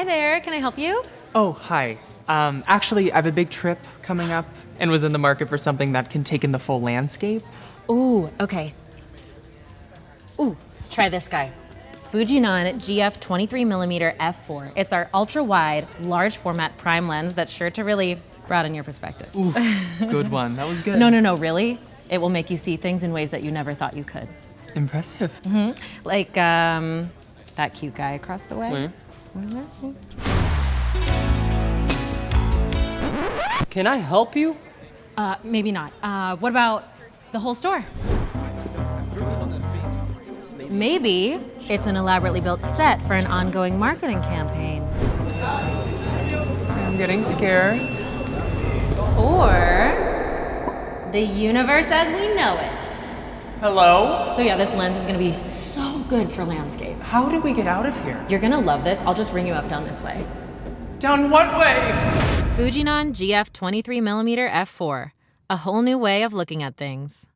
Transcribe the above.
Hi there, can I help you? Oh, hi. Actually, I have a big trip coming up and was in the market for something that can take in the full landscape. Ooh, okay. Ooh, try this guy. Fujinon GF23mmF4. It's our ultra-wide, large format prime lens that's sure to really broaden your perspective. Ooh, good one. That was good. No, really. It will make you see things in ways that you never thought you could. Impressive. Like, that cute guy across the way. Can I help you? Maybe not. What about the whole store? Maybe it's an elaborately built set for an ongoing marketing campaign. I'm getting scared. Or the universe as we know it. Hello? So yeah, this lens is gonna be so good for landscape. How do we get out of here? You're gonna love this. I'll just ring you up down this way. Down what way? Fujinon GF23mmF4. A whole new way of looking at things.